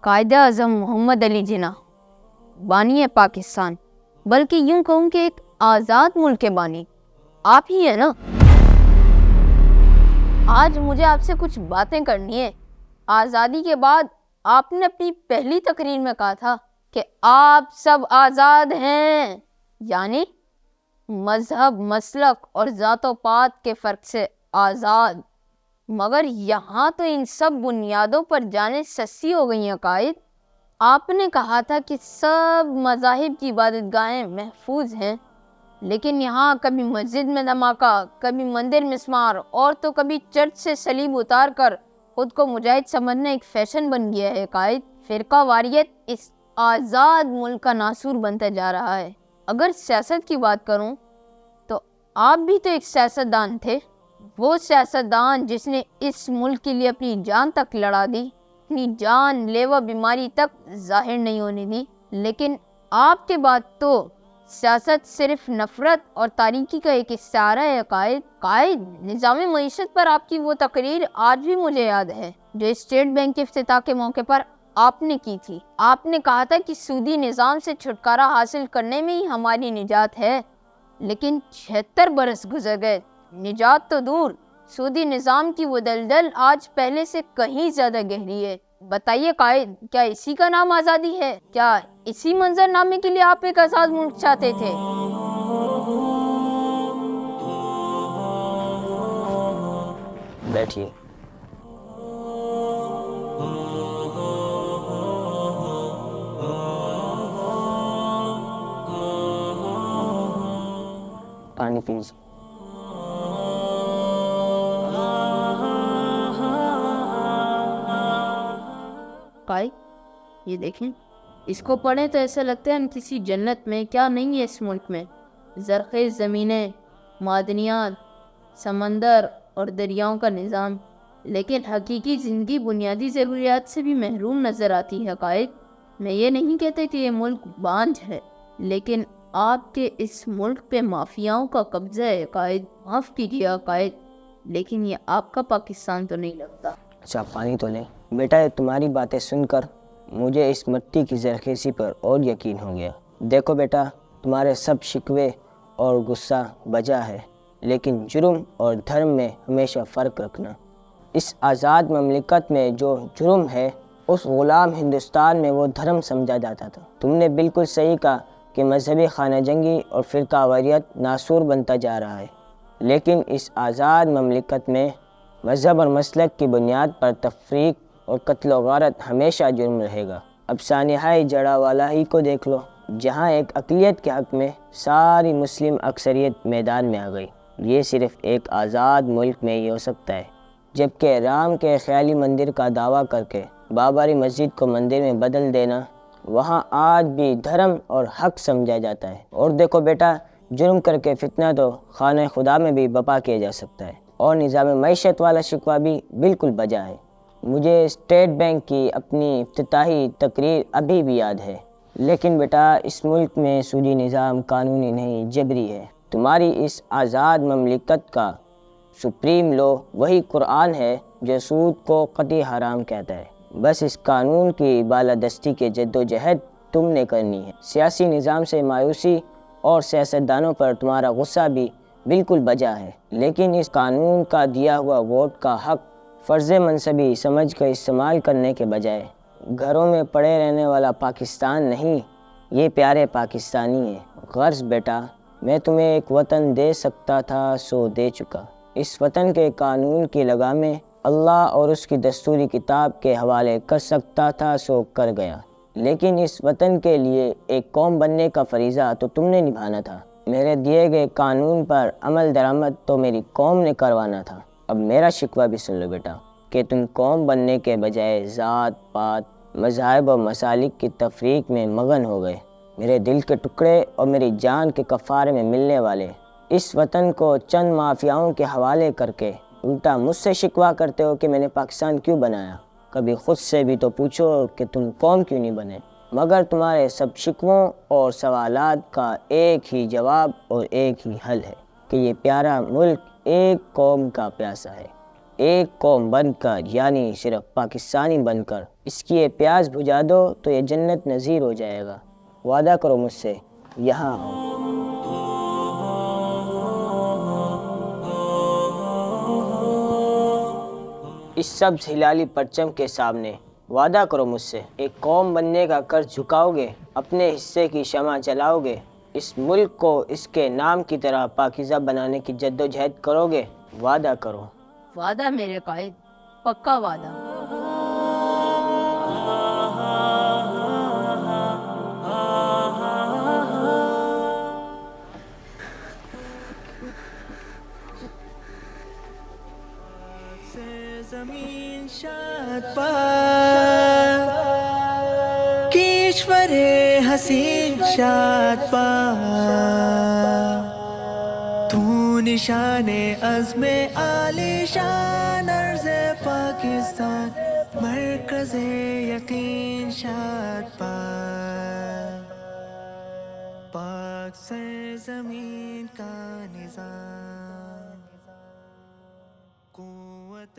قائد اعظم محمد علی جناح بانی پاکستان، بلکہ یوں کہوں کہ ایک آزاد ملک کے بانی آپ ہی ہیں نا۔ آج مجھے آپ سے کچھ باتیں کرنی ہے۔ آزادی کے بعد آپ نے اپنی پہلی تقریر میں کہا تھا کہ آپ سب آزاد ہیں، یعنی مذہب، مسلک اور ذات و پات کے فرق سے آزاد۔ مگر یہاں تو ان سب بنیادوں پر جانیں سستی ہو گئی ہیں قائد۔ آپ نے کہا تھا کہ سب مذاہب کی عبادت گاہیں محفوظ ہیں، لیکن یہاں کبھی مسجد میں دھماکہ، کبھی مندر مسمار، اور تو کبھی چرچ سے صلیب اتار کر خود کو مجاہد سمجھنا ایک فیشن بن گیا ہے قائد۔ فرقہ واریت اس آزاد ملک کا ناسور بنتا جا رہا ہے۔ اگر سیاست کی بات کروں تو آپ بھی تو ایک سیاستدان تھے، وہ سیاستدان جس نے اس ملک کے لیے اپنی جان تک لڑا دی، اپنی جان لیوا بیماری تک ظاہر نہیں ہونے دی۔ لیکن آپ کے بعد تو سیاست صرف نفرت اور تاریکی کا ایک استعارہ ہے قائد۔ نظام معیشت پر آپ کی وہ تقریر آج بھی مجھے یاد ہے جو اسٹیٹ بینک کے افتتاح کے موقع پر آپ نے کی تھی۔ آپ نے کہا تھا کہ سودی نظام سے چھٹکارا حاصل کرنے میں ہی ہماری نجات ہے، لیکن 76 برس گزر گئے، نجات تو دور، سودی نظام کی وہ دلدل آج پہلے سے کہیں زیادہ گہری ہے۔ بتائیے قائد، کیا اسی کا نام آزادی ہے؟ کیا اسی منظر نامے کے لیے آپ ایک آزاد ملک چاہتے تھے؟ بیٹھیے۔ پانی پیجیے۔ قائد یہ دیکھیں، اس کو پڑھیں تو ایسا لگتا ہے ہم کسی جنت میں، کیا نہیں ہے اس ملک میں؟ زرخیز زمینیں، معدنیات، سمندر اور دریاؤں کا نظام، لیکن حقیقی زندگی بنیادی ضروریات سے بھی محروم نظر آتی ہے قائد۔ میں یہ نہیں کہتے کہ یہ ملک بانجھ ہے، لیکن آپ کے اس ملک پہ مافیاؤں کا قبضہ ہے قائد۔ معاف کیجیے قائد، لیکن یہ آپ کا پاکستان تو نہیں لگتا۔ اچھا پانی تو لیں۔ بیٹا تمہاری باتیں سن کر مجھے اس مٹی کی زرخیزی پر اور یقین ہو گیا۔ دیکھو بیٹا، تمہارے سب شکوے اور غصہ بجا ہے، لیکن جرم اور دھرم میں ہمیشہ فرق رکھنا۔ اس آزاد مملکت میں جو جرم ہے، اس غلام ہندوستان میں وہ دھرم سمجھا جاتا تھا۔ تم نے بالکل صحیح کہا کہ مذہبی خانہ جنگی اور فرقہ واریت ناسور بنتا جا رہا ہے، لیکن اس آزاد مملکت میں مذہب اور مسلک کی بنیاد پر تفریق اور قتل و غارت ہمیشہ جرم رہے گا۔ اب سانحۂ جڑا والا ہی کو دیکھ لو، جہاں ایک اقلیت کے حق میں ساری مسلم اکثریت میدان میں آ گئی۔ یہ صرف ایک آزاد ملک میں ہی ہو سکتا ہے، جبکہ رام کے خیالی مندر کا دعویٰ کر کے بابری مسجد کو مندر میں بدل دینا وہاں آج بھی دھرم اور حق سمجھا جاتا ہے۔ اور دیکھو بیٹا، جرم کر کے فتنہ تو خانہ خدا میں بھی برپا کیا جا سکتا ہے، اور نظام معیشت والا شکوہ بھی بالکل بجا ہے۔ مجھے اسٹیٹ بینک کی اپنی افتتاحی تقریر ابھی بھی یاد ہے، لیکن بیٹا اس ملک میں سودی نظام قانونی نہیں، جبری ہے۔ تمہاری اس آزاد مملکت کا سپریم لا وہی قرآن ہے جو سود کو قطعی حرام کہتا ہے۔ بس اس قانون کی بالادستی کے جد و جہد تم نے کرنی ہے۔ سیاسی نظام سے مایوسی اور سیاستدانوں پر تمہارا غصہ بھی بالکل بجا ہے، لیکن اس قانون کا دیا ہوا ووٹ کا حق فرض منصبی سمجھ کر استعمال کرنے کے بجائے گھروں میں پڑے رہنے والا پاکستان نہیں، یہ پیارے پاکستانی ہیں۔ غرض بیٹا، میں تمہیں ایک وطن دے سکتا تھا سو دے چکا۔ اس وطن کے قانون کی لگامیں اللہ اور اس کی دستوری کتاب کے حوالے کر سکتا تھا سو کر گیا، لیکن اس وطن کے لیے ایک قوم بننے کا فریضہ تو تم نے نبھانا تھا۔ میرے دیے گئے قانون پر عمل درآمد تو میری قوم نے کروانا تھا۔ اب میرا شکوہ بھی سن لو بیٹا کہ تم قوم بننے کے بجائے ذات پات، مذاہب اور مسالک کی تفریق میں مگن ہو گئے۔ میرے دل کے ٹکڑے اور میری جان کے کفارے میں ملنے والے اس وطن کو چند مافیاؤں کے حوالے کر کے الٹا مجھ سے شکوہ کرتے ہو کہ میں نے پاکستان کیوں بنایا۔ کبھی خود سے بھی تو پوچھو کہ تم قوم کیوں نہیں بنے۔ مگر تمہارے سب شکووں اور سوالات کا ایک ہی جواب اور ایک ہی حل ہے کہ یہ پیارا ملک ایک قوم کا پیاسا ہے، ایک قوم بن کر، یعنی صرف پاکستانی بن کر اس کی یہ پیاس بجھا دو تو یہ جنت نظیر ہو جائے گا۔ وعدہ کرو مجھ سے، یہاں آؤ۔ اس سبز ہلالی پرچم کے سامنے وعدہ کرو مجھ سے، ایک قوم بننے کا قرض جھکاؤ گے، اپنے حصے کی شمع جلاؤ گے، اس ملک کو اس کے نام کی طرح پاکیزہ بنانے کی جد و جہد کرو گے۔ وعدہ کرو۔ وعدہ میرے قائد، پکا وعدہ۔ زمین شاد کیشور حسین شاد تو نشان عزم عالی شان ارض پاکستان مرکز یقین شاد پاک سرزمین کا نظام قوت